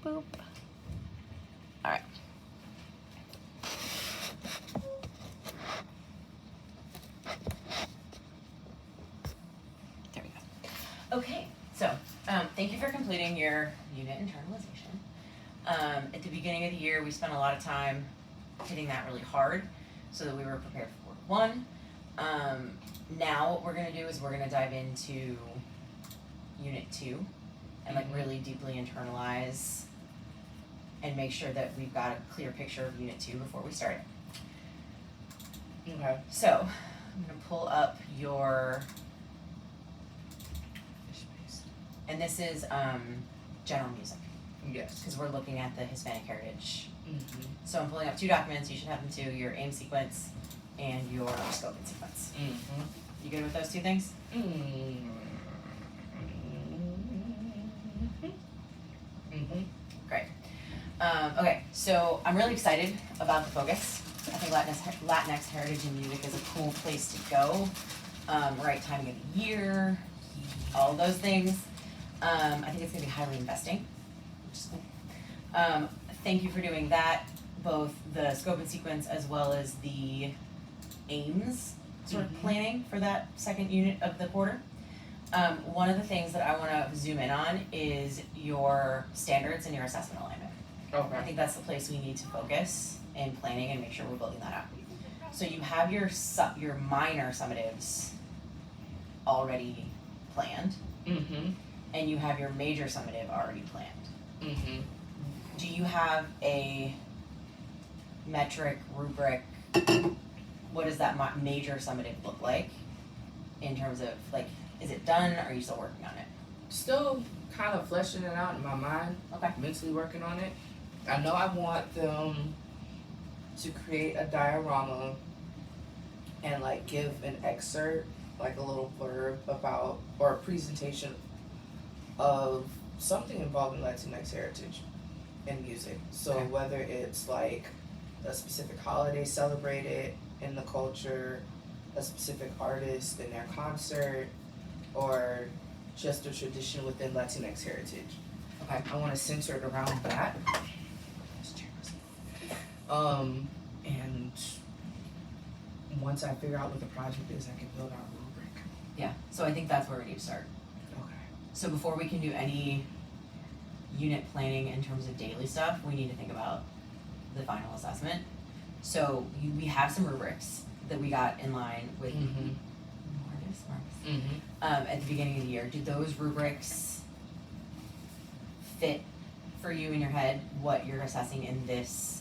Boop. All right. There we go. Okay, so thank you for completing your unit internalization. At the beginning of the year, we spent a lot of time hitting that really hard so that we were prepared for Ward 1. Now what we're gonna do is we're gonna dive into Unit 2 and like really deeply internalize and make sure that we've got a clear picture of Unit 2 before we start it. Okay. So I'm gonna pull up your, and this is general music. Yes. Because we're looking at the Hispanic heritage. Mm-hmm. So I'm pulling up 2 documents. You should have them too: your aim sequence and your scoping sequence. Mm-hmm. You good with those 2 things? Mm-hmm. Mm-hmm. Great. Okay, so I'm really excited about the focus. I think Latinx heritage and music is a cool place to go. Right timing of the year, all of those things. I think it's going to be highly investing, which is cool. Thank you for doing that, both the scope and sequence as well as the aims sort of planning for that second unit of the quarter. One of the things that I want to zoom in on is your standards and your assessment alignment. Okay. I think that's the place we need to focus in planning and make sure we're building that out. So you have your minor summatives already planned, Mm-hmm. and you have your major summative already planned. Mm-hmm. Do you have a metric, rubric? What does that major summative look like in terms of, like, is it done, or are you still working on it? Still kind of fleshing it out in my mind. Okay. Mentally working on it. I know I want them to create a diorama and like give an excerpt, like a little blurb about, or a presentation of something involving Latinx heritage and music. So Okay. whether it's like a specific holiday celebrated in the culture, a specific artist in their concert, or just a tradition within Latinx heritage. Okay. I want to center it around that. And once I figure out what the project is, I can build out a rubric. Yeah, so I think that's where we need to start. Okay. So before we can do any unit planning in terms of daily stuff, we need to think about the final assessment. So we have some rubrics that we got in line with Mm-hmm. Marcus. Mm-hmm. At the beginning of the year. Do those rubrics fit for you in your head what you're assessing in this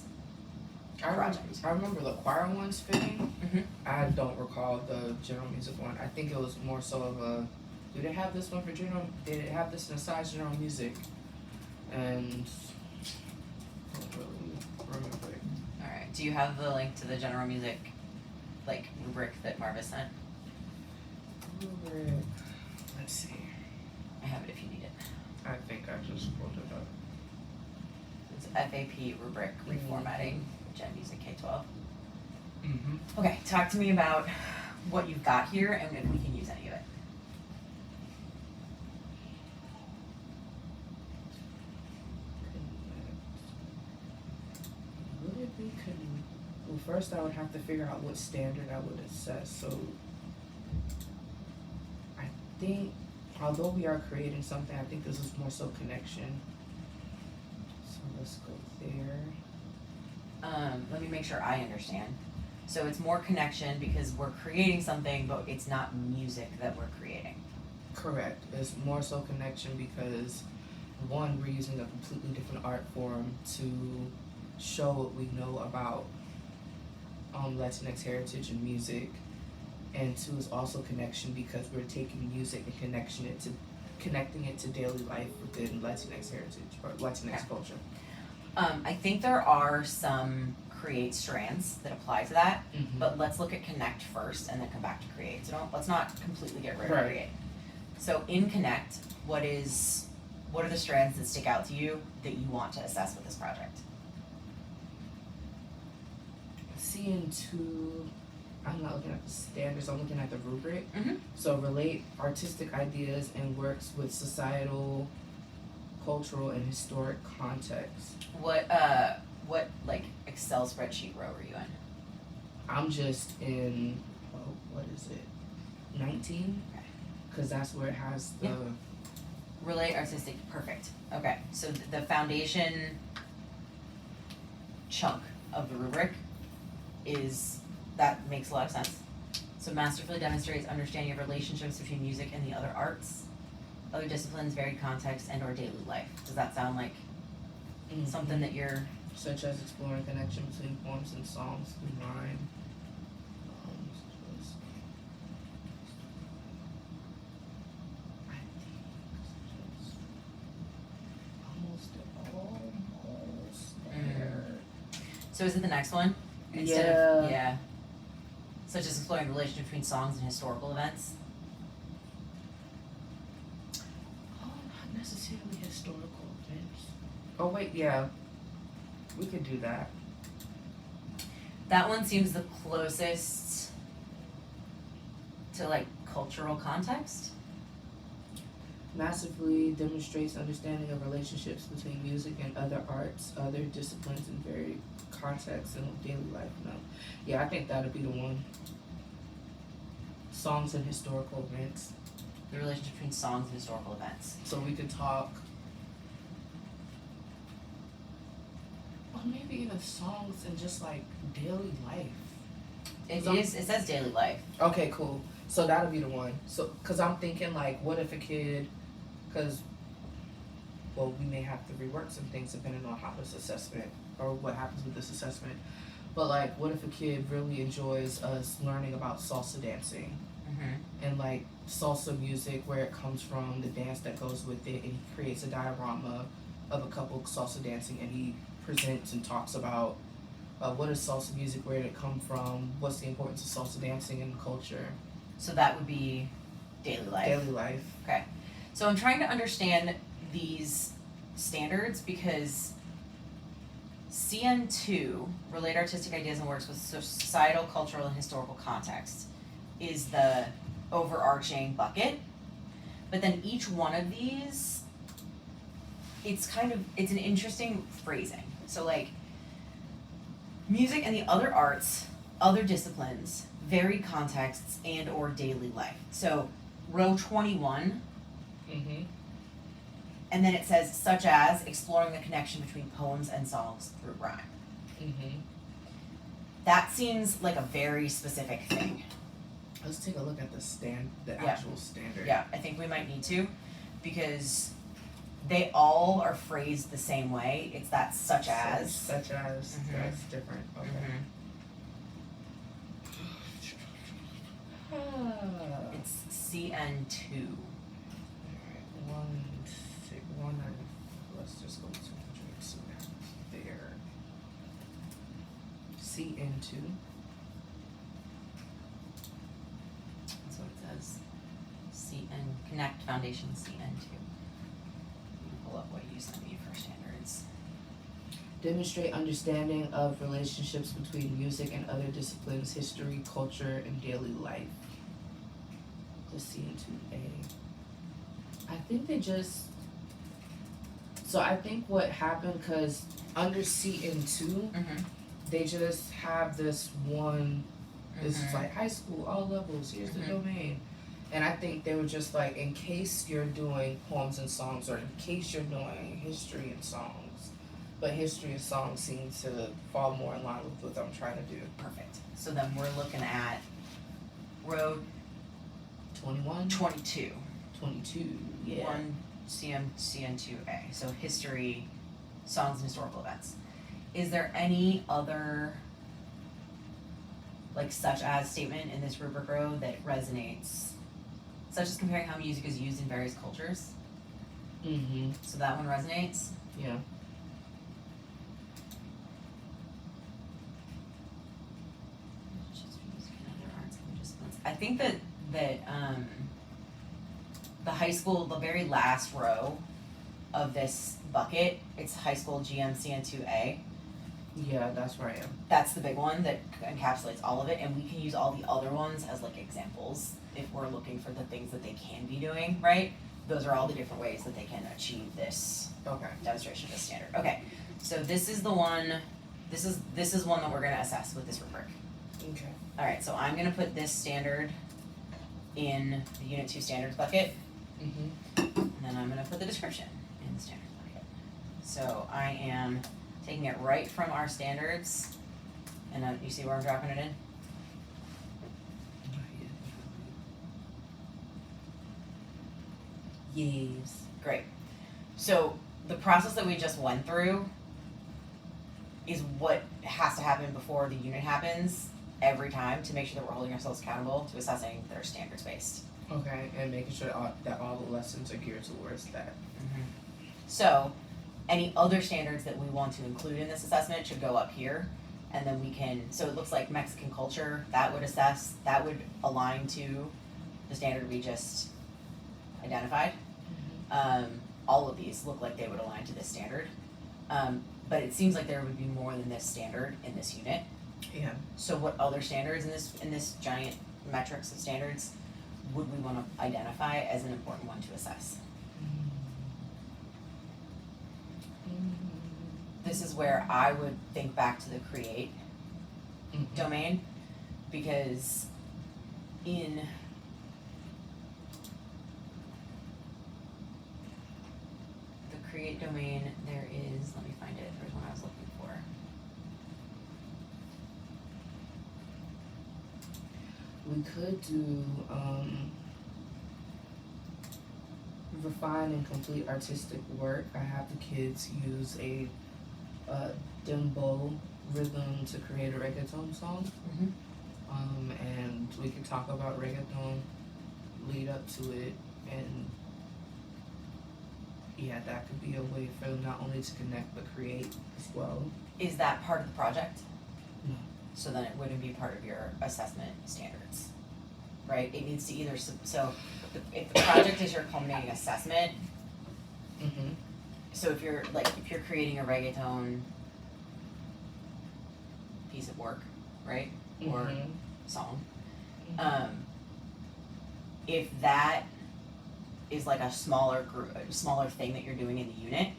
project? I remember the choir ones fitting. Mm-hmm. I don't recall the general music one. I think it was more so of a, do they have this one for general, did it have this in aside general music? And I don't really remember it. Alright, do you have the link to the general music, like, rubric that Marvis sent? Rubric. Let's see. I have it if you need it. I think I just pulled it up. It's FAP rubric reformatting, Gen Music K-12. Mm-hmm. Okay, talk to me about what you've got here and if we can use any of it. Would it be well, first I would have to figure out what standard I would assess. So I think, although we are creating something, I think this is more so connection. So let's go there. Let me make sure I understand. So it's more connection because we're creating something, but it's not music that we're creating. Correct. It's more so connection because, one, we're using a completely different art form to show what we know about Latinx heritage and music. And two is also connection because we're taking music and connecting it to daily life within Latinx heritage or Latinx culture. I think there are some create strands that apply to that, Mm-hmm. but let's look at connect first and then come back to create. So let's not completely get rid of Right. create. So in connect, what are the strands that stick out to you that you want to assess with this project? Seeing two, I'm not looking at the standards, I'm looking at the rubric. Mm-hmm. So relate artistic ideas and works with societal cultural, and historic context. What like Excel spreadsheet row are you in? I'm just in, what is it, 19? Okay. Because that's where it has the, Relate artistic, perfect. Okay, so the foundation chunk of the rubric that makes a lot of sense. So masterfully demonstrates understanding of relationships between music and the other arts, other disciplines, varied context, and or daily life. Does that sound like something that you're... Such as exploring connection between poems and songs through rhyme. Almost there. So is it the next one? Yeah. Such as exploring the relationship between songs and historical events. Not necessarily historical events. Oh wait, yeah. We could do that. That one seems the closest to like cultural context. Massively demonstrates understanding of relationships between music and other arts, other disciplines in varied contexts in daily life. No. Yeah, I think that'd be the one. Songs and historical events. The relationship between songs and historical events. So we could talk, or maybe even songs and just like daily life. It says daily life. Okay, cool. So that'll be the one. So, cause I'm thinking like, what if a kid, well, we may have to rework some things depending on how this assessment or what happens with this assessment. But like, what if a kid really enjoys us learning about salsa dancing and like salsa music, where it comes from, the dance that goes with it, and he creates a diorama of a couple salsa dancing, and he presents and talks about what is salsa music, where did it come from, what's the importance of salsa dancing in culture. So that would be daily life. Daily life. Okay. So I'm trying to understand these standards because CN2, Relate Artistic Ideas and Works with Societal, Cultural, and Historical Context, is the overarching bucket. But then each one of these, it's an interesting phrasing. So like, music and the other arts, other disciplines, varied contexts, and or daily life. So row 21, and then it says such as exploring the connection between poems and songs through rhyme. That seems like a very specific thing. Let's take a look at the actual standard. Yeah, I think we might need to, because they all are phrased the same way. It's that such as. Such as, that's different. Okay. It's CN2. Alright, let's just go to 200. So there. CN2. That's what it says. CN Connect Foundation CN2. Pull up what you sent me for standards. Demonstrate understanding of relationships between music and other disciplines, history, culture, and daily life. The CN2A. I think they just. So I think what happened, because under CN2, they just have this one. This is like high school, all levels. Here's the domain. And I think they were just like, in case you're doing poems and songs, or in case you're doing history and songs. But history and songs seem to fall more in line with what I'm trying to do. Perfect. So then we're looking at row 21? 22. 22, yeah. 1 CN2A. So history, songs, and historical events. Is there any other like such as statement in this rubric row that resonates? Such as comparing how music is used in various cultures. So that one resonates? Yeah. I think that the high school, the very last row of this bucket, it's high school GMCN2A. Yeah, that's where I am. That's the big one that encapsulates all of it, and we can use all the other ones as like examples if we're looking for the things that they can be doing, right? those are all the different ways that they can achieve this Okay. demonstration of this standard. Okay, so this is the one, this is one that we're gonna assess with this rubric. Okay. Alright, so I'm gonna put this standard in the Unit 2 standards bucket, Mm-hmm. and then I'm gonna put the description in the standards bucket. So I am taking it right from our standards, and you see where I'm dropping it in? Yes. Great. So the process that we just went through is what has to happen before the unit happens every time to make sure that we're holding ourselves accountable to assessing that are standards based. Okay, and making sure that all the lessons are geared towards that. So any other standards that we want to include in this assessment should go up here, and then we can, so it looks like Mexican culture, that would align to the standard we just identified. All of these look like they would align to this standard. But it seems like there would be more than this standard in this unit. Yeah. So what other standards in this giant metrics of standards would we want to identify as an important one to assess? This is where I would think back to the create domain, because in the create domain there is, let me find it, there's one I was looking for. We could do refine and complete artistic work. I have the kids use a dembow rhythm to create a reggaeton song. And we could talk about reggaeton, lead up to it, and yeah, that could be a way for them not only to connect but create as well. Is that part of the project? No. So then it wouldn't be part of your assessment standards, right? It needs to either, if the project is your culminating assessment, so if you're creating a reggaeton piece of work, right, or song, if that is like a smaller thing that you're doing in the unit,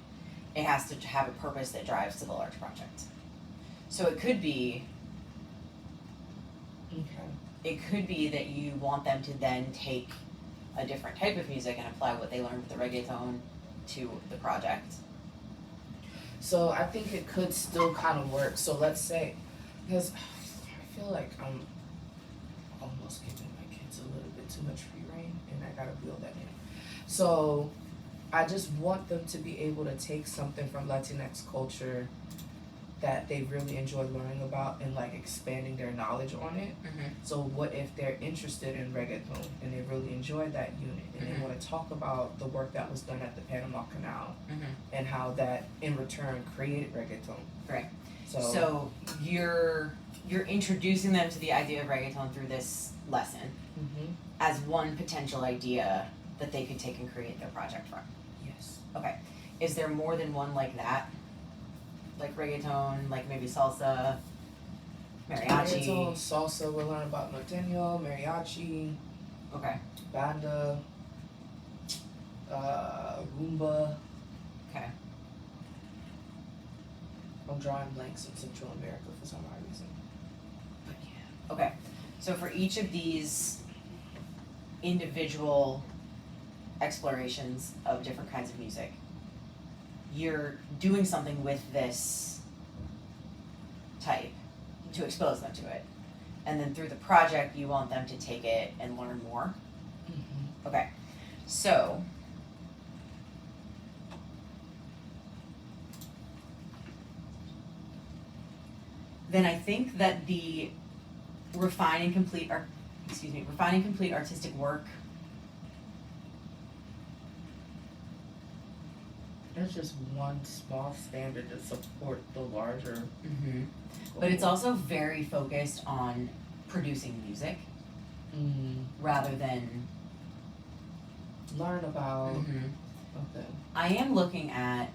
it has to have a purpose that drives to the large project. So it could be that you want them to then take a different type of music and apply what they learned with the reggaeton to the project. So I think it could still kind of work. So let's say, because I feel like I'm almost giving my kids a little bit too much free reign, and I gotta reel that in. So I just want them to be able to take something from Latinx culture that they really enjoy learning about and like expanding their knowledge on it. So what if they're interested in reggaeton and they really enjoy that unit and they want to talk about the work that was done at the Panama Canal and how that in return created reggaeton. Right. So you're introducing them to the idea of reggaeton through this lesson as one potential idea that they could take and create their project from. Yes. Okay. Is there more than one like that? Like reggaeton, like maybe salsa, mariachi? Reggaeton, salsa, we'll learn about norteño, mariachi, Okay. banda, rumba. Okay. I'm drawing blanks in Central America for some odd reason. But yeah. Okay. So for each of these individual explorations of different kinds of music, you're doing something with this type to expose them to it. And then through the project, you want them to take it and learn more. Okay. So, then I think that the refine and complete artistic work, There's just one small standard to support the larger but it's also very focused on producing music rather than learn about okay. I am looking at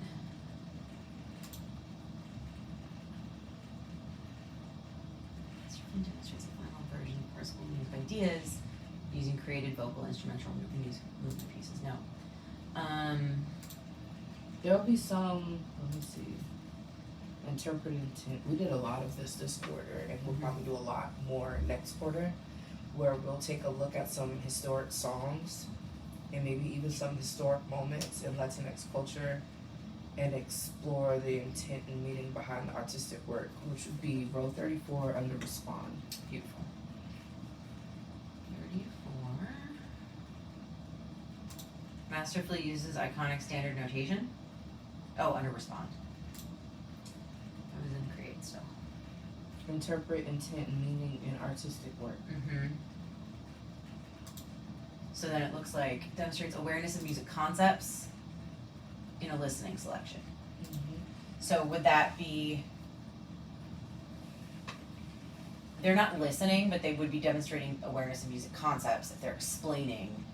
demonstrates a final version of personal music ideas using created vocal, instrumental, and movement pieces. No. There'll be some, let me see, interpret intent. We did a lot of this quarter, and we'll probably do a lot more next quarter, where we'll take a look at some historic songs and maybe even some historic moments in Latinx culture and explore the intent and meaning behind the artistic work, which would be row 34 under respond. Beautiful. 34. Masterfully uses iconic standard notation. Oh, under respond. That was in create still. Interpret intent and meaning in artistic work. Mm-hmm. So then it looks like demonstrates awareness of music concepts in a listening selection. Mm-hmm. So would that be, they're not listening, but they would be demonstrating awareness of music concepts if they're explaining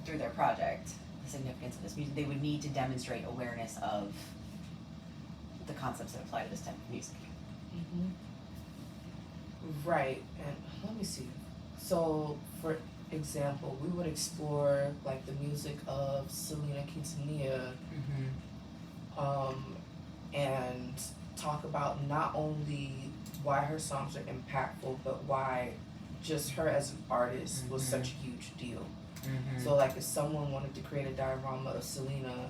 through their project the significance of this music. They would need to demonstrate awareness of the concepts that apply to this type of music. Mm-hmm. Right, and let me see. So, for example, we would explore like the music of Selena Quintanilla, and talk about not only why her songs are impactful, but why just her as an artist was such a huge deal. So, like, if someone wanted to create a diorama of Selena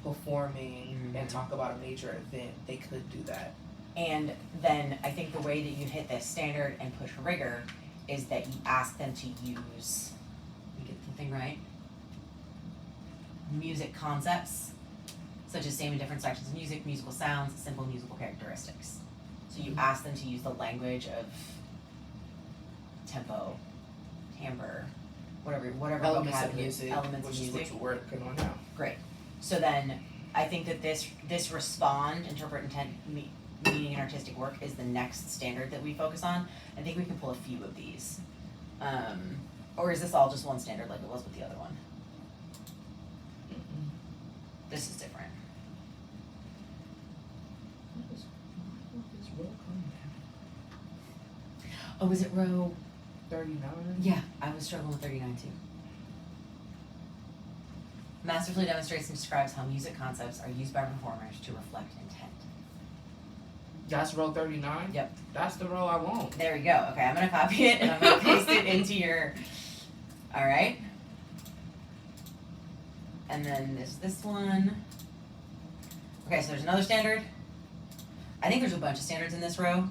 performing and talk about a major event, they could do that. And then I think the way that you hit this standard and push rigor is that you ask them to use, let me get the thing right, music concepts, such as same and different sections of music, musical sounds, simple musical characteristics. So you ask them to use the language of tempo, timbre, whatever Elements of vocabulary, music, elements which of is music. what you're working on now. Great. So then I think that this respond, interpret intent, meaning and artistic work is the next standard that we focus on. I think we can pull a few of these. Or is this all just one standard like it was with the other one? This is different. Oh, is it row 39? Yeah, I was struggling with 39 too. Masterfully demonstrates and describes how music concepts are used by performers to reflect intent. That's row 39? Yep. That's the row I want. There we go. Okay, I'm gonna copy it and I'm gonna paste it into your, alright. And then there's this one. Okay, so there's another standard. I think there's a bunch of standards in this row.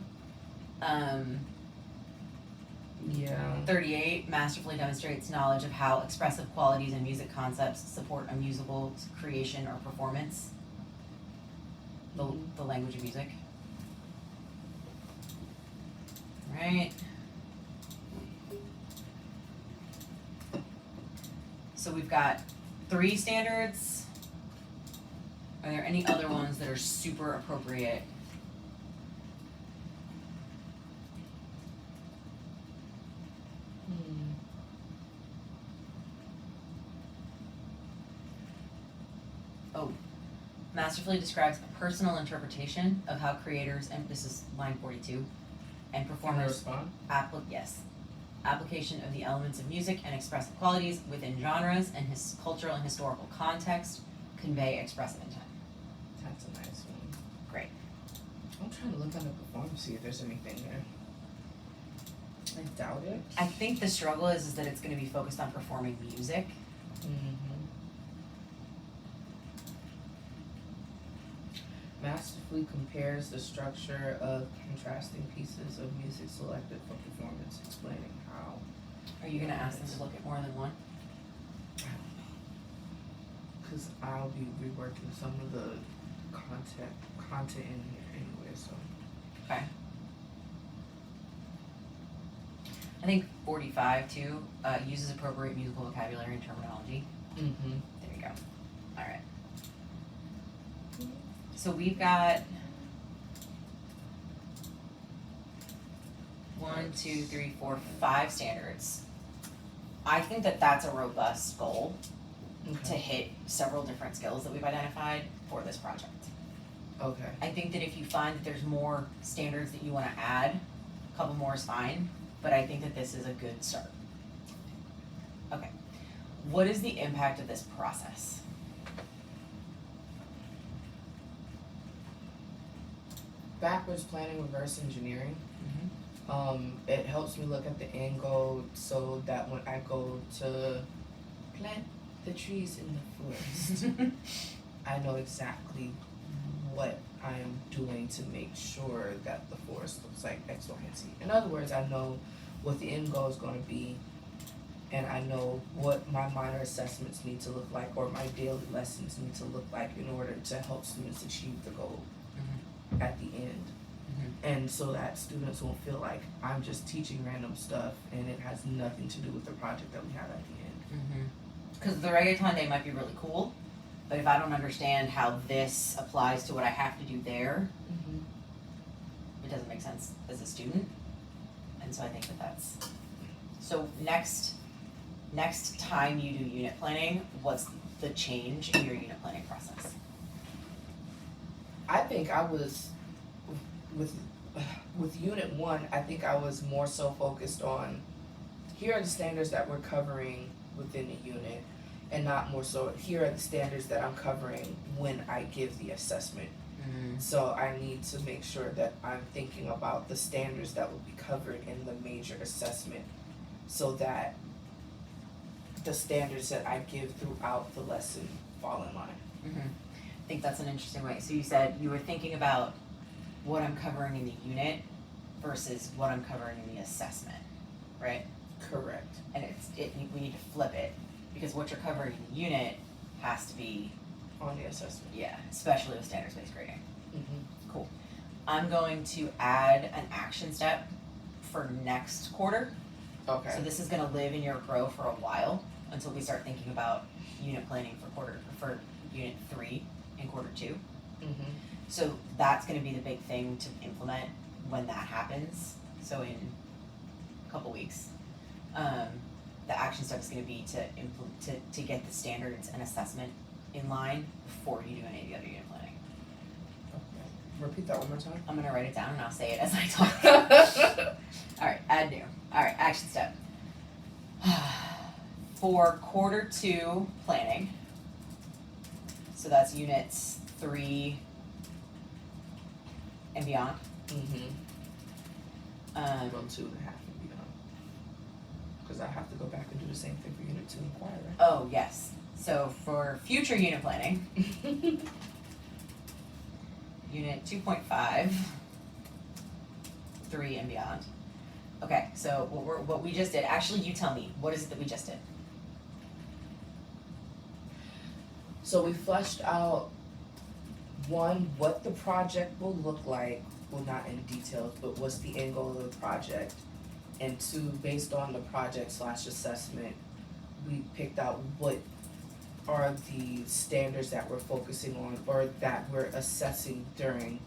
Yeah. 38 masterfully demonstrates knowledge of how expressive qualities and music concepts support a musical creation or performance. The language of music. Right. So we've got 3 standards. Are there any other ones that are super appropriate? Oh, masterfully describes a personal interpretation of how creators, and this is line 42, and performers application of the elements of music and expressive qualities within genres and his cultural and historical context convey expressive intent. That's a nice one. Great. I'm trying to look on the performance, see if there's anything there. I doubt it. I think the struggle is that it's going to be focused on performing music. Masterfully compares the structure of contrasting pieces of music selected for performance, explaining how. Are you going to ask them to look at more than one? I don't know. Because I'll be reworking some of the content in here anyway, so. Okay. I think 45 too uses appropriate musical vocabulary and terminology. There you go. All right. So we've got 1, 2, 3, 4, 5 standards. I think that that's a robust goal to hit several different skills that we've identified for this project. Okay. I think that if you find that there's more standards that you want to add, a couple more is fine, but I think that this is a good start. Okay. What is the impact of this process? Backwards planning, reverse engineering. Mm-hmm. It helps me look at the end goal so that when I go to plant the trees in the forest, I know exactly what I'm doing to make sure that the forest looks like X, Y, and Z. In other words, I know what the end goal is going to be, and I know what my minor assessments need to look like or my daily lessons need to look like in order to help students achieve the goal at the end. And so that students won't feel like I'm just teaching random stuff and it has nothing to do with the project that we have at the end. Because the reggaeton day might be really cool, but if I don't understand how this applies to what I have to do there, it doesn't make sense as a student. And so I think that that's, so next time you do unit planning, what's the change in your unit planning process? I think I was, with unit 1, I think I was more so focused on, here are the standards that we're covering within the unit, and not more so, here are the standards that I'm covering when I give the assessment. So I need to make sure that I'm thinking about the standards that will be covered in the major assessment so that the standards that I give throughout the lesson fall in line. I think that's an interesting way. So you said you were thinking about what I'm covering in the unit versus what I'm covering in the assessment, right? Correct. And we need to flip it, because what you're covering in the unit has to be, On the assessment. yeah, especially with standards-based grading. Mm-hmm. Cool. I'm going to add an action step for next quarter. Okay. So this is gonna live in your grow for a while until we start thinking about unit planning for unit 3 in quarter 2. Mm-hmm. So that's gonna be the big thing to implement when that happens. So in a couple weeks, the action step is gonna be to get the standards and assessment in line before you do any of the other unit planning. Okay. Repeat that one more time. I'm gonna write it down and I'll say it as I talk. Alright, add new. Alright, action step. For quarter 2 planning, so that's units 3 and beyond. Mm-hmm. 1.5 and beyond. Because I have to go back and do the same thing for unit 2 and choir, right? Oh, yes. So for future unit planning, unit 2.5, 3 and beyond. Okay, so what we just did, actually you tell me, what is it that we just did? So we fleshed out, 1, what the project will look like, well, not in details, but what's the end goal of the project. And 2, based on the project/assessment, we picked out what are the standards that we're focusing on or that we're assessing during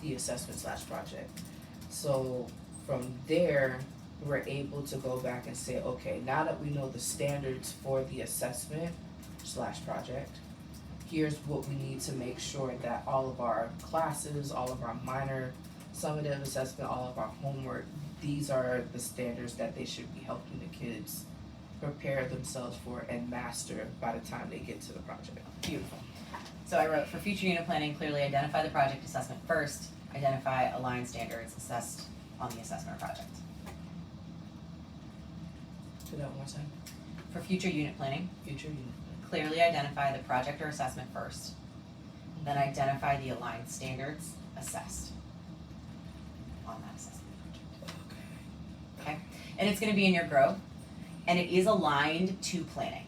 the assessment/project. So from there, we're able to go back and say, okay, now that we know the standards for the assessment/project, here's what we need to make sure that all of our classes, all of our minor summative assessment, all of our homework, these are the standards that they should be helping the kids prepare themselves for and master by the time they get to the project. Beautiful. So I wrote, for future unit planning, clearly identify the project assessment first, identify aligned standards assessed on the assessment or project. Do that one more time. For future unit planning, Future unit. clearly identify the project or assessment first, then identify the aligned standards assessed on that assessment project. Okay? And it's gonna be in your grow, and it is aligned to planning.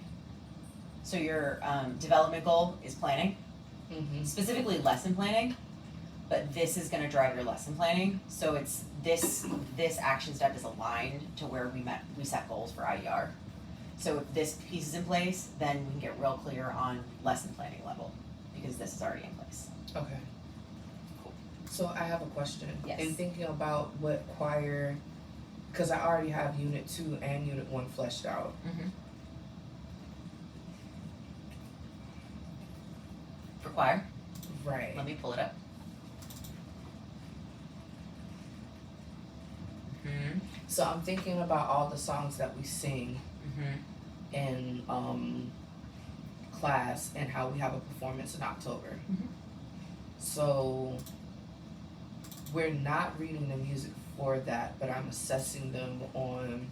So your development goal is planning, Mm-hmm. specifically lesson planning, but this is gonna drive your lesson planning. So it's this action step is aligned to where we set goals for IER. So if this piece is in place, then we can get real clear on lesson planning level, because this is already in place. Okay. Cool. So I have a question. Yes. In thinking about what choir, because I already have unit 2 and unit 1 fleshed out. Mm-hmm. For choir, Right. let me pull it up. Mm-hmm. So I'm thinking about all the songs that we sing. Mm-hmm. in class and how we have a performance in October. Mhm. So we're not reading the music for that, but I'm assessing them on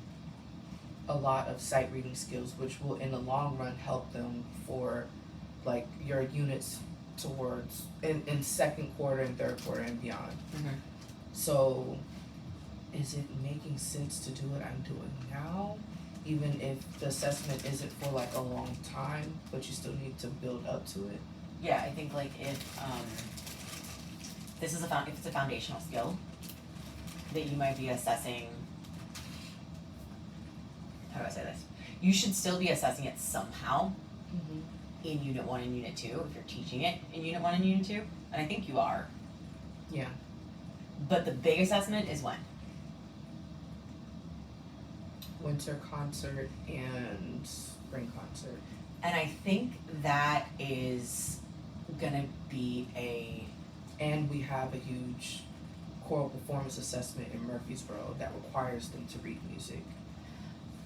a lot of sight reading skills, which will in the long run help them for like your units towards in second quarter and third quarter and beyond. Mhm. So is it making sense to do what I'm doing now? Even if the assessment isn't for like a long time, but you still need to build up to it? Yeah, I think like if this is if it's a foundational skill that you might be assessing, how do I say this? You should still be assessing it somehow Mm-hmm. in Unit 1 and Unit 2 if you're teaching it in Unit 1 and Unit 2, and I think you are. Yeah. But the big assessment is when? Winter concert and spring concert. And I think that is gonna be And we have a huge choral performance assessment in Murfreesboro that requires them to read music.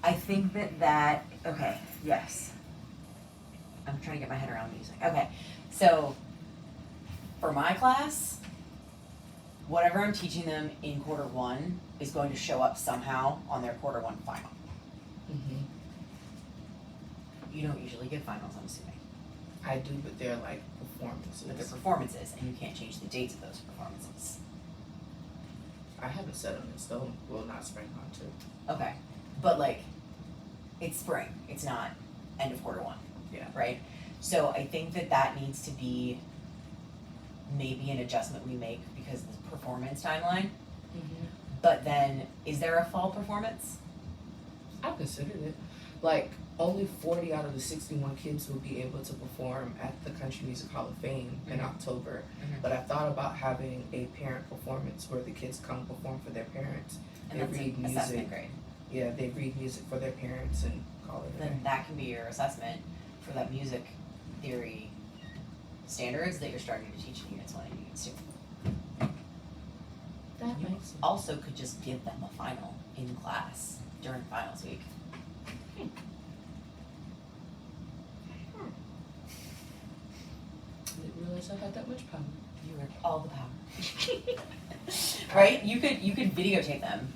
I think okay, yes. I'm trying to get my head around music. Okay, so for my class, whatever I'm teaching them in quarter 1 is going to show up somehow on their quarter 1 final. Mm-hmm. You don't usually give finals, I'm assuming. I do, but they're like performances. But they're performances, and you can't change the dates of those performances. I haven't set them in stone. Well, not spring concert. Okay, but like, it's spring, it's not end of quarter 1. Yeah. Right? So I think that needs to be maybe an adjustment we make because of the performance timeline. Mm-hmm. But then, is there a fall performance? I've considered it. Like, only 40 out of the 61 kids will be able to perform at the Country Music Hall of Fame in Mhm. October. Mhm. But I thought about having a parent performance where the kids come perform for their parents. And They that's read an music. assessment grade. Yeah, they read music for their parents and call it a day. Then that can be your assessment for that music theory standards that you're starting to teach in Units 1 and Units 2. That You makes sense. also could just give them a final in class during finals week. I didn't realize I had that much power. You have all the power. Right? You could videotape them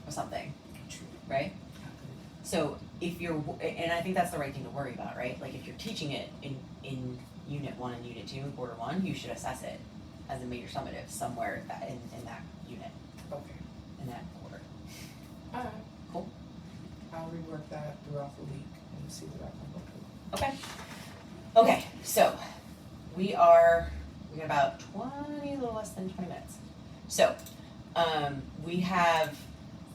or something, True. right? So if you're, and I think that's the right thing to worry about, right? Like if you're teaching it in Unit 1 and Unit 2 in quarter 1, you should assess it as a major summative somewhere in that unit, Okay. in that quarter. Alright. Cool. I'll rework that throughout the week and see what I come up with. Okay. Okay, so we got about 20, a little less than 20 minutes. So, we have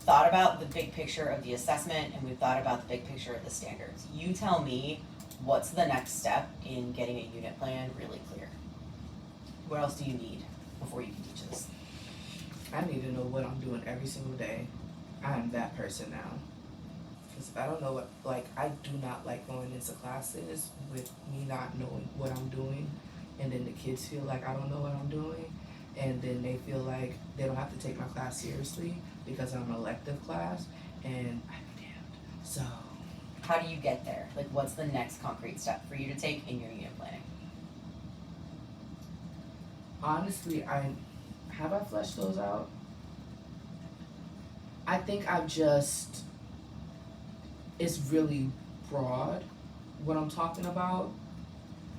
thought about the big picture of the assessment and we've thought about the big picture of the standards. You tell me what's the next step in getting a unit plan really clear? What else do you need before you can teach this? I need to know what I'm doing every single day. I'm that person now. Because if I don't know what, like, I do not like going into classes with me not knowing what I'm doing, and then the kids feel like I don't know what I'm doing, and then they feel like they don't have to take my class seriously because I'm an elective class, and I'm damned. So, How do you get there? Like, what's the next concrete step for you to take in your unit planning? honestly, have I fleshed those out? I think I've just, it's really broad what I'm talking about.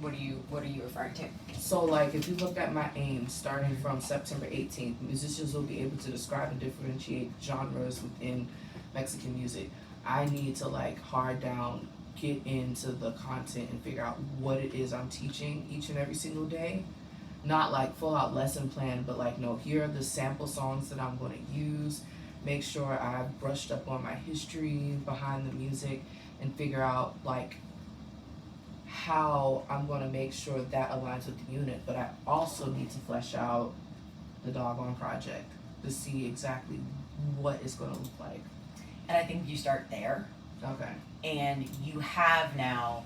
What are you referring to? So like if you look at my aims starting from September 18th, musicians will be able to describe and differentiate genres within Mexican music. I need to like hard down, get into the content and figure out what it is I'm teaching each and every single day. Not like full out lesson plan, but like no, here are the sample songs that I'm gonna use. Make sure I've brushed up on my history behind the music and figure out like how I'm gonna make sure that aligns with the unit, but I also need to flesh out the doggone project to see exactly what it's gonna look like. And I think you start there, Okay. and you have now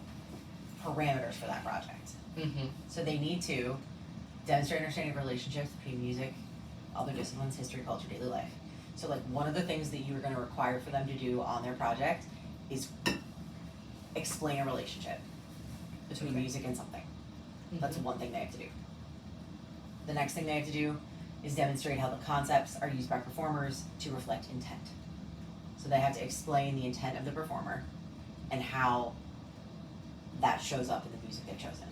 parameters for that project. Mm-hmm. So they need to demonstrate understanding of relationships between music, other disciplines, history, culture, daily life. So like one of the things that you are gonna require for them to do on their project is explain a relationship between Okay. music and something. That's one thing they have to do. The next thing they have to do is demonstrate how the concepts are used by performers to reflect intent. So they have to explain the intent of the performer and how that shows up in the music they've chosen.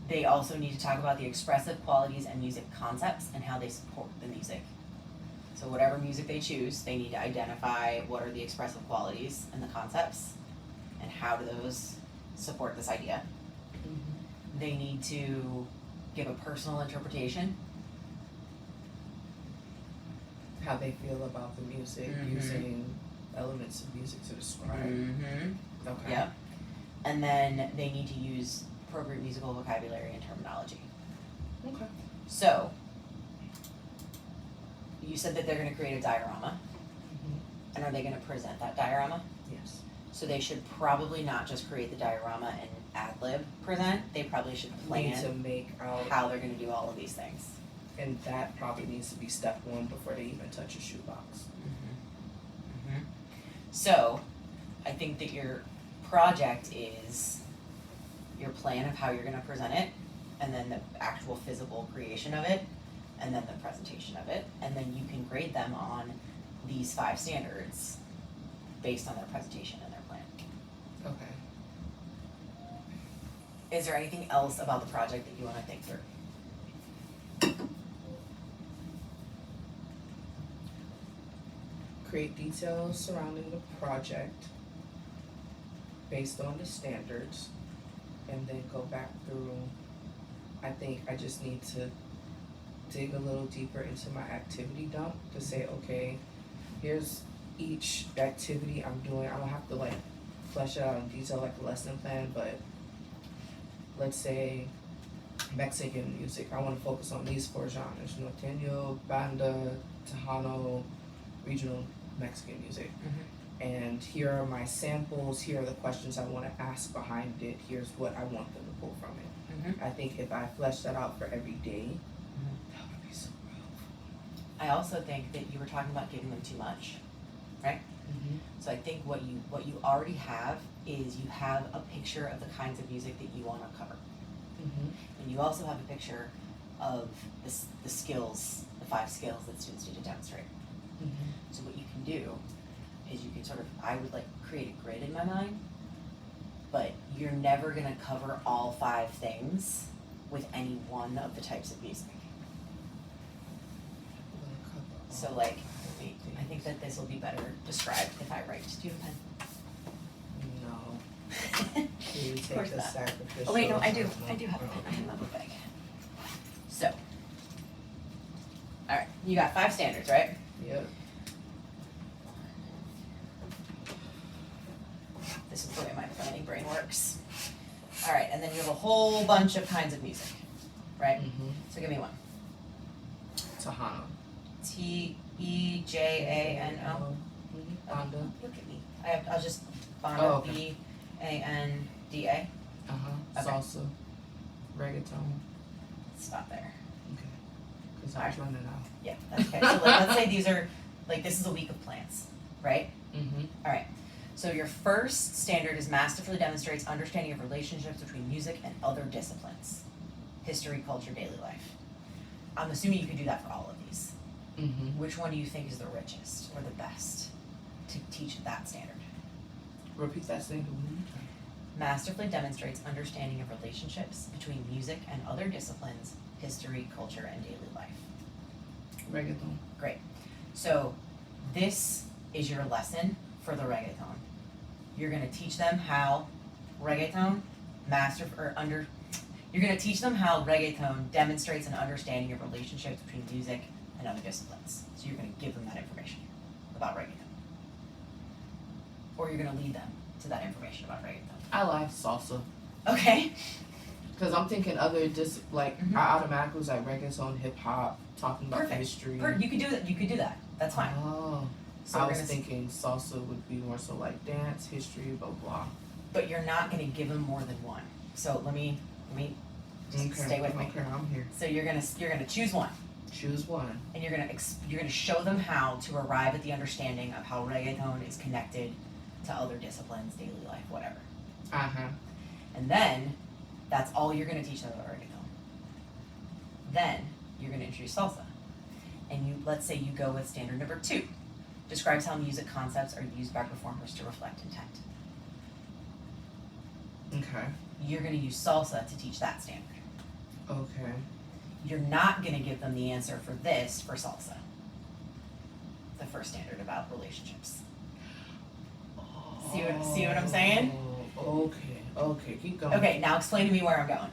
They also need to talk about the expressive qualities and music concepts and how they support the music. So whatever music they choose, they need to identify what are the expressive qualities and the concepts and how do those support this idea. They need to give a personal interpretation. How they feel about the music, using elements of music to describe. Okay. Yep. And then they need to use appropriate musical vocabulary and terminology. Okay. So, you said that they're going to create a diorama. And are they going to present that diorama? Yes. So they should probably not just create the diorama and ad-lib present. They probably should Need to plan make out, how they're going to do all of these things. and that probably needs to be step one before they even touch a shoebox. So, I think that your project is your plan of how you're going to present it, and then the actual physical creation of it, and then the presentation of it, and then you can grade them on these 5 standards based on their presentation and their plan. Okay. Is there anything else about the project that you want to think through? Create details surrounding the project based on the standards, and then go back through. I think I just need to dig a little deeper into my activity dump to say, okay, here's each activity I'm doing. I don't have to like flesh it out in detail like a lesson plan, but let's say Mexican music. I want to focus on these 4 genres: norteño, banda, Tejano, regional Mexican music. And here are my samples, here are the questions I want to ask behind it, here's what I want them to pull from it. I think if I flesh that out for every day, that would be so helpful. I also think that you were talking about giving them too much, right? So I think what you already have is you have a picture of the kinds of music that you want to cover. And you also have a picture of the skills, the 5 skills that students need to demonstrate. So what you can do is you can sort of, I would like create a grid in my mind, but you're never gonna cover all 5 things with any one of the types of music. So like, I think that this will be better described if I write. Do you have a pen? No. You Of take course the not. sacrificial. Oh wait, no, I do have a pen. I have my book bag. So, alright, you got 5 standards, right? Yep. This is the way my planning brain works. Alright, and then you have a whole bunch of kinds of music, right? So give me one. Tejano. T-E-J-A-N-O. Banda. Look at me. I'll just banda, Oh, okay. B-A-N-D-A. Okay. Salsa. Reggaeton. Stop there. Okay. Because I was running out. Yeah, that's okay. So like, let's say these are, like this is a week of plants, right? Alright, so your first standard is masterfully demonstrates understanding of relationships between music and other disciplines. History, culture, daily life. I'm assuming you could do that for all of these. Which one do you think is the richest or the best to teach that standard? Repeat that standard one more time. Masterfully demonstrates understanding of relationships between music and other disciplines, history, culture, and daily life. Reggaeton. Great. So this is your lesson for the reggaeton. You're gonna teach them how reggaeton you're gonna teach them how reggaeton demonstrates an understanding of relationships between music and other disciplines. So you're gonna give them that information about reggaeton. Or you're gonna lead them to that information about reggaeton. I like salsa. Okay. Because I'm thinking other I automatically was like reggaeton, hip hop, talking about Perfect. history. You could do that. You could do that. That's fine. Oh. So I we're was gonna thinking salsa would be more so like dance, history, blah blah. But you're not gonna give them more than one. So let me just stay with me. Okay, I'm here. So you're gonna choose one. Choose one. And you're gonna show them how to arrive at the understanding of how reggaeton is connected to other disciplines, daily life, whatever. And then that's all you're gonna teach them about reggaeton. Then you're gonna introduce salsa. And let's say you go with standard number 2. Describes how music concepts are used by performers to reflect intent. Okay. You're gonna use salsa to teach that standard. Okay. You're not gonna give them the answer for this for salsa. The first standard about relationships. See what I'm saying? Okay, keep going. Okay, now explain to me where I'm going.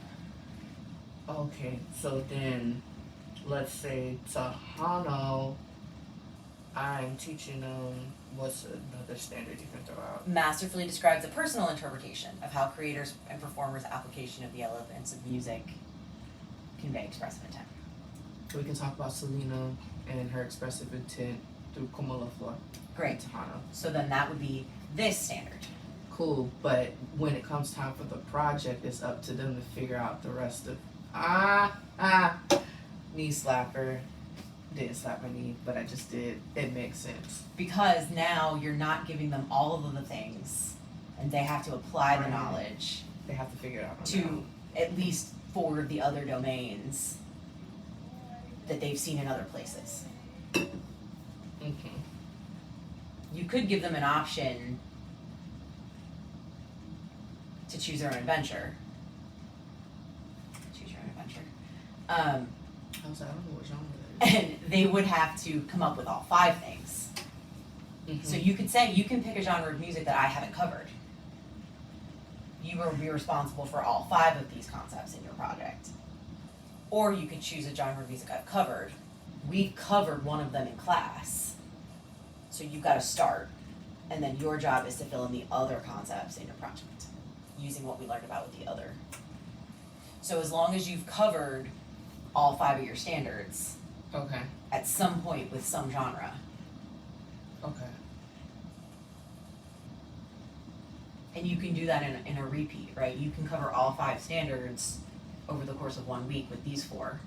Okay, so then let's say Tahano, I'm teaching them what's another standard you can throw out? Masterfully describes a personal interpretation of how creators and performers' application of the elements of music convey expressive intent. We can talk about Selena and her expressive intent through Como La Flor. Great. Tahano. So then that would be this standard. Cool, but when it comes time for the project, it's up to them to figure out the rest of knee slapper. Didn't slap my knee, but I just did. It makes sense. Because now you're not giving them all of the things, and they have to apply the knowledge They have to figure it out. to at least 4 of the other domains that they've seen in other places. Okay. You could give them an option to choose their own adventure. Choose your own adventure. I was like, I don't know what genre that is. And they would have to come up with all 5 things. So you could say, you can pick a genre of music that I haven't covered. You will be responsible for all 5 of these concepts in your project. Or you could choose a genre of music I've covered. We've covered one of them in class. So you've got to start. And then your job is to fill in the other concepts in your project, using what we learned about with the other. So as long as you've covered all 5 of your standards, Okay. at some point with some genre, Okay. and you can do that in a repeat, right? You can cover all 5 standards over the course of 1 week with these 4.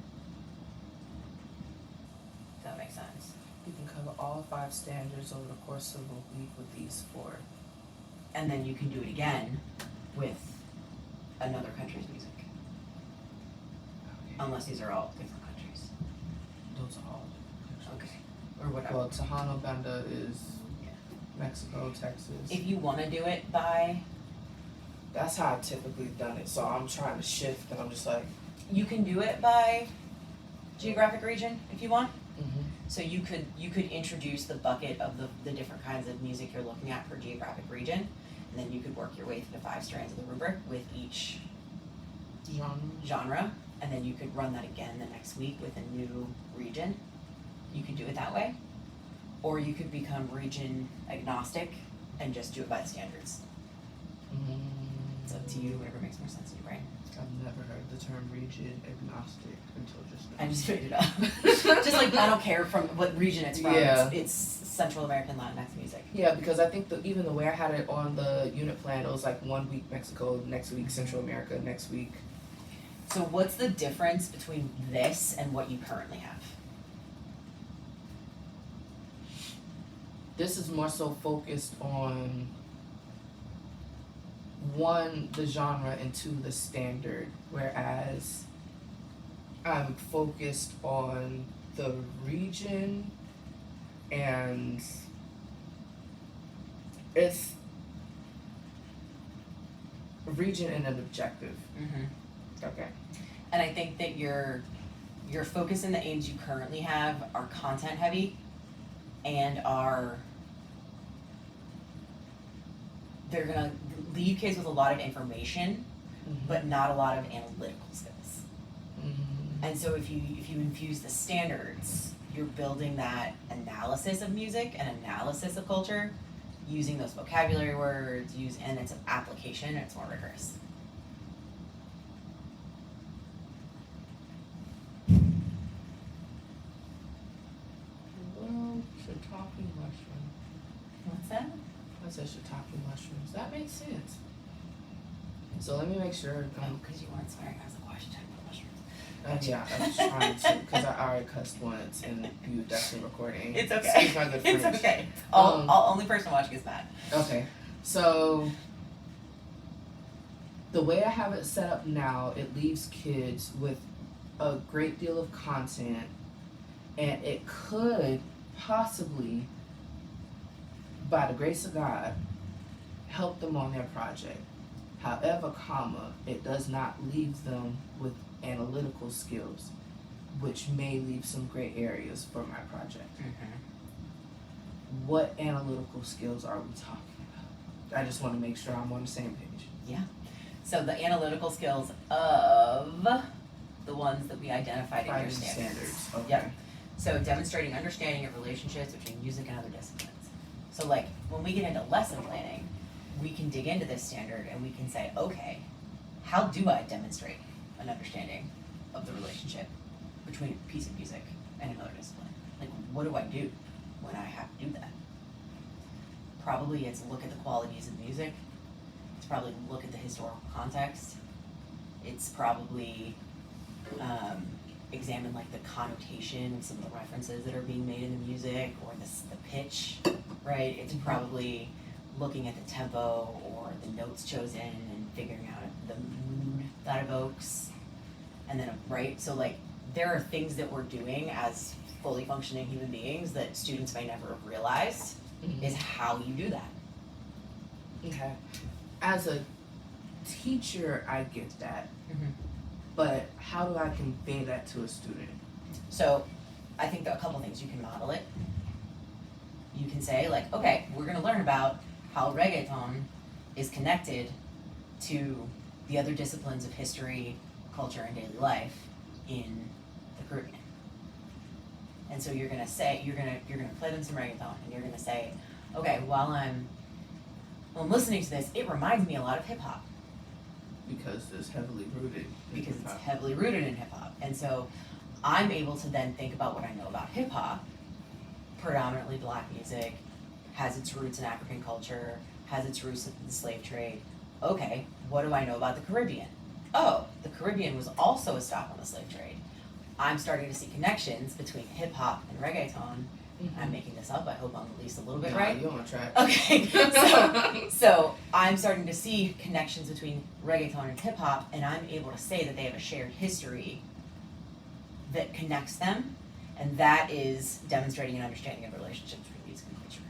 If that makes sense. You can cover all 5 standards over the course of a week with these 4. And then you can do it again with another country's music. Okay. Unless these are all different countries. Those are all different countries. Okay. Or whatever. Well, Tejano Banda is Yeah. Mexico, Texas. If you want to do it by, That's how I've typically done it. So I'm trying to shift, and I'm just like, you can do it by geographic region if you want. mm-hmm. So you could introduce the bucket of the different kinds of music you're looking at per geographic region, and then you could work your way through the 5 strands of the rubric with each genre, and then you could run that again the next week with a new region. You could do it that way, or you could become region agnostic and just do it by the standards. It's up to you, whatever makes more sense in your brain. I've never heard the term region agnostic until just now. I just made it up. Just like I don't care from what region it's from. Yeah. It's Central American Latinx music. Yeah, because I think even the way I had it on the unit plan, it was like 1 week Mexico, next week Central America, next week. So what's the difference between this and what you currently have? This is more so focused on 1, the genre, and 2, the standard, whereas I'm focused on the region, and it's region and an objective. Mm-hmm. Okay. And I think that your focus and the aims you currently have are content heavy and they're gonna leave kids with a lot of information, but not a lot of analytical skills. Mm-hmm. And so if you infuse the standards, you're building that analysis of music and analysis of culture, using those vocabulary words, and it's an application, and it's more rigorous. Well, shiitake mushroom. What's that? I said shiitake mushrooms. That makes sense. So let me make sure. Oh, because you weren't swearing as a question. Mushrooms. Yeah, I was trying to, because I already cussed once and you definitely recording. It's okay. Excuse my good It's French. okay. Only person watching is Matt. Okay, so the way I have it set up now, it leaves kids with a great deal of content, and it could possibly, by the grace of God, help them on their project. However, it does not leave them with analytical skills, which may leave some gray areas for my project. Mm-hmm. What analytical skills are we talking about? I just want to make sure I'm on the same page. Yeah. So the analytical skills of the ones that we identified in your standards. Okay. Yep. So demonstrating understanding of relationships between music and other disciplines. So like when we get into lesson planning, we can dig into this standard and we can say, okay, how do I demonstrate an understanding of the relationship between a piece of music and another discipline? Like, what do I do when I have to do that? Probably it's look at the qualities of music. It's probably look at the historical context. It's probably examine like the connotation of some of the references that are being made in the music or the pitch, right? It's probably looking at the tempo or the notes chosen and figuring out the mood that evokes. And then, right? So like there are things that we're doing as fully functioning human beings that students may never have realized is how you do that. Okay. As a teacher, I get that. Mm-hmm. But how do I convey that to a student? So I think that a couple things, you can model it. You can say like, okay, we're gonna learn about how reggaeton is connected to the other disciplines of history, culture, and daily life in the Caribbean. And so you're gonna say, you're gonna play them some reggaeton, and you're gonna say, okay, while I'm listening to this, it reminds me a lot of hip hop. Because it's heavily rooted. Because it's heavily rooted in hip hop. And so I'm able to then think about what I know about hip hop, predominantly black music, has its roots in African culture, has its roots in the slave trade. Okay, what do I know about the Caribbean? Oh, the Caribbean was also a stop on the slave trade. I'm starting to see connections between hip hop and reggaeton. I'm making this up, I hope I'm at least a little bit right. You're on track. Okay, so I'm starting to see connections between reggaeton and hip hop, and I'm able to say that they have a shared history that connects them, and that is demonstrating an understanding of the relationship between music and culture.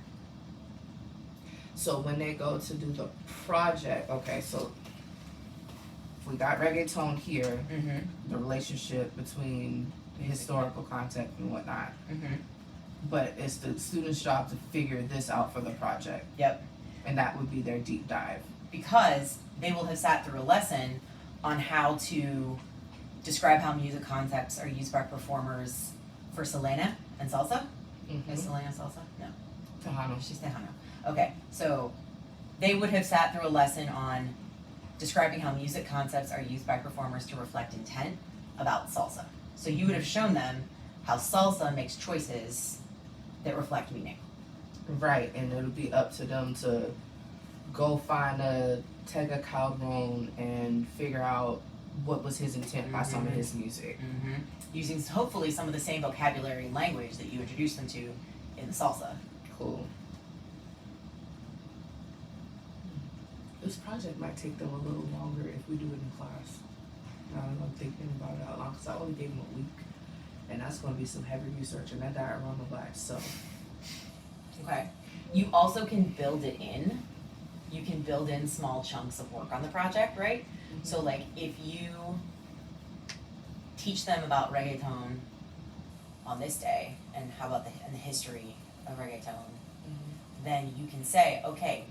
So when they go to do the project, okay, so we got reggaeton here, the relationship between the historical context and whatnot. But it's the student's job to figure this out for the project. Yep. And that would be their deep dive. Because they will have sat through a lesson on how to describe how music concepts are used by performers for Selena and salsa. Is Selena salsa? No. Tejano. She's Tejano. Okay, so they would have sat through a lesson on describing how music concepts are used by performers to reflect intent about salsa. So you would have shown them how salsa makes choices that reflect meaning. Right, and it'll be up to them to go find a Tega Calderon and figure out what was his intent by some of his music. Using hopefully some of the same vocabulary and language that you introduced them to in the salsa. Cool. This project might take them a little longer if we do it in class. Now that I'm thinking about it out loud, because I only gave them a week. And that's going to be some heavy research, and that diorama by itself. Okay. You also can build it in. You can build in small chunks of work on the project, right? So like if you teach them about reggaeton on this day, and how about the history of reggaeton, then you can say, okay,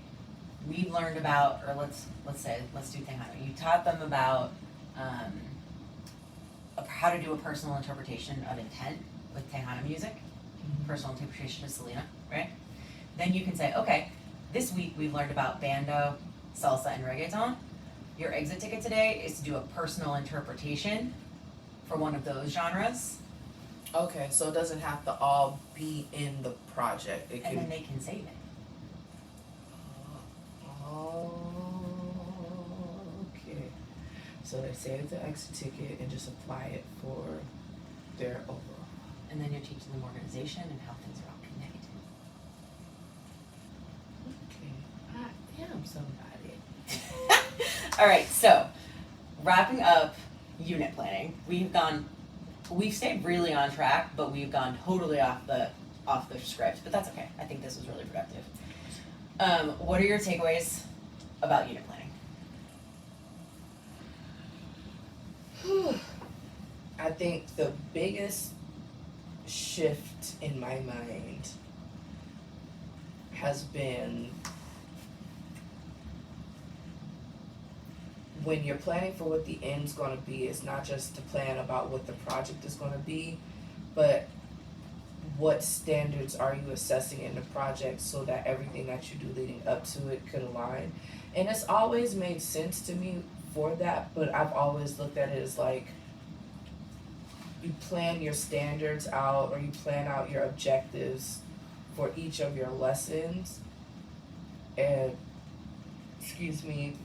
we learned about, or let's do Tejano. You taught them about how to do a personal interpretation of intent with Tejano music, personal interpretation of Selena, right? Then you can say, okay, this week we've learned about bando, salsa, and reggaeton. Your exit ticket today is to do a personal interpretation for one of those genres. Okay, so it doesn't have to all be in the project. It And can... then they can save it. Okay. So they save the exit ticket and just apply it for their overall. And then you're teaching them organization and how things are all connected. Okay, I am somebody. All right, so wrapping up unit planning, we've stayed really on track, but we've gone totally off the script, but that's okay. I think this was really productive. What are your takeaways about unit planning? I think the biggest shift in my mind has been when you're planning for what the end's going to be, it's not just to plan about what the project is going to be, but what standards are you assessing in the project so that everything that you do leading up to it could align. And it's always made sense to me for that, but I've always looked at it as like, you plan your standards out or you plan out your objectives for each of your lessons, and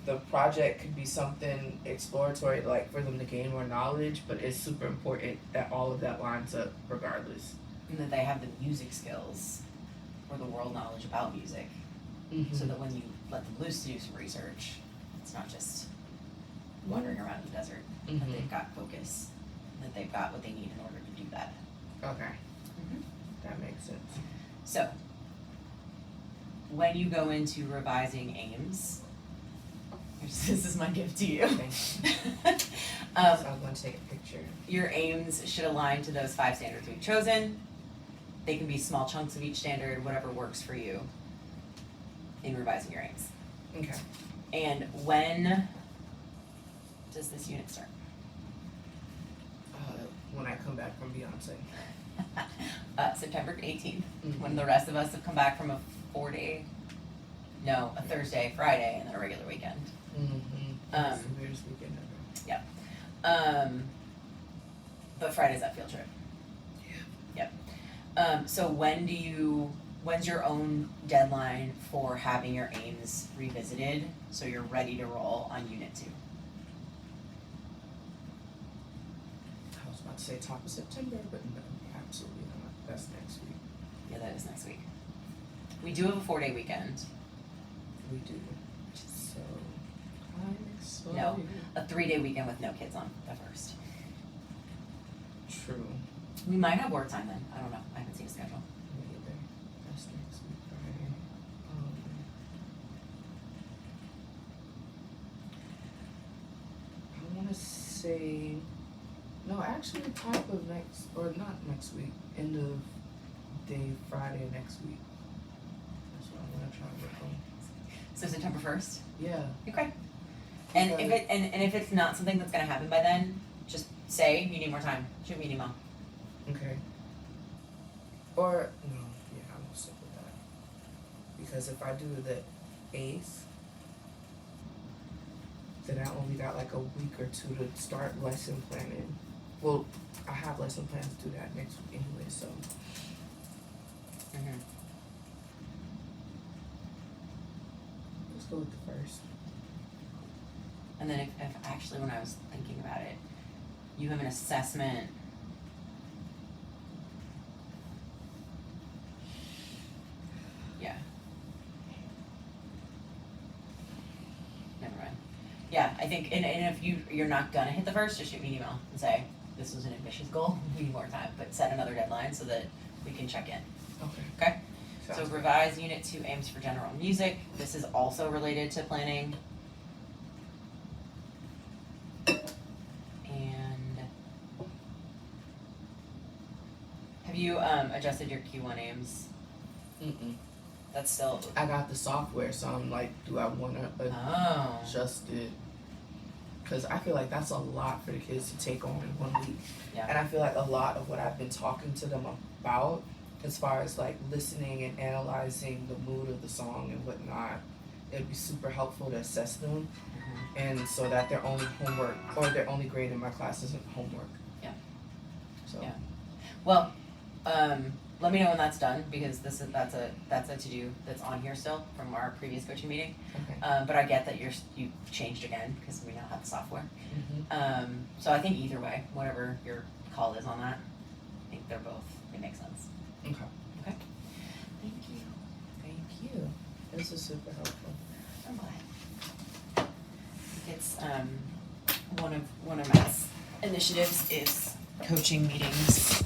the project could be something exploratory, like for them to gain more knowledge, but it's super important that all of that lines up regardless. And that they have the music skills or the world knowledge about music, so that when you let them loose to do some research, it's not just wandering around in the desert, that they've got focus, that they've got what they need in order to do that. Okay. That makes sense. So, when you go into revising aims, this is my gift to you. Thank you. So I'm going to take a picture. Your aims should align to those 5 standards we've chosen. They can be small chunks of each standard, whatever works for you in revising your aims. Okay. And when does this unit start? When I come back from Beyonce. September 18th, when the rest of us have come back from a Thursday, Friday, and then a regular weekend. It's the weirdest weekend ever. Yeah. But Friday's that field trip. Yeah. Yep. So when's your own deadline for having your aims revisited so you're ready to roll on Unit 2? I was about to say top of September, but no, absolutely not. That's next week. Yeah, that is next week. We do have a 4-day weekend. We do. So I'm excited. No, a 3-day weekend with no kids on the first. True. We might have work time then. I don't know. I haven't seen a schedule. Me either. That's next week, Friday. I want to say, no, actually, top of next, or not next week, end of day Friday next week. That's what I'm gonna try to work on. So September 1st? Yeah. Okay. And Okay. if it and if it's not something that's gonna happen by then, just say you need more time. Shoot me an email. Okay. Or no, yeah, I'm gonna stick with that. Because if I do the 8th, then I only got like a week or 2 to start lesson planning. Well, I have lesson plans to do that next week anyway, so. Mm-hmm. Let's go with the 1st. And then if actually when I was thinking about it, you have an assessment. Yeah. Never mind. Yeah, I think, and if you're not gonna hit the 1st, just shoot me an email and say, this was an ambitious goal, we need more time, but set another deadline so that we can check in. Okay? So Sounds good. revise Unit 2 aims for general music. This is also related to planning. And have you adjusted your Q1 aims? That's still. I got the software, so I'm like, do I wanna Oh. adjust it? Cause I feel like that's a lot for the kids to take on in 1 week. Yeah. And I feel like a lot of what I've been talking to them about, as far as like listening and analyzing the mood of the song and whatnot, it'd be super helpful to assess them. Mhm. And so that their only homework, or their only grade in my class isn't homework. Yeah. So. Yeah. Well, let me know when that's done because that's a to do that's on here still from our previous coaching meeting. Okay. But I get that you changed again because we now have the software. So I think either way, whatever your call is on that, I think they're both, it makes sense. Okay. Okay? Thank you. Thank you. This is super helpful. I'm glad. It's one of Matt's initiatives is coaching meetings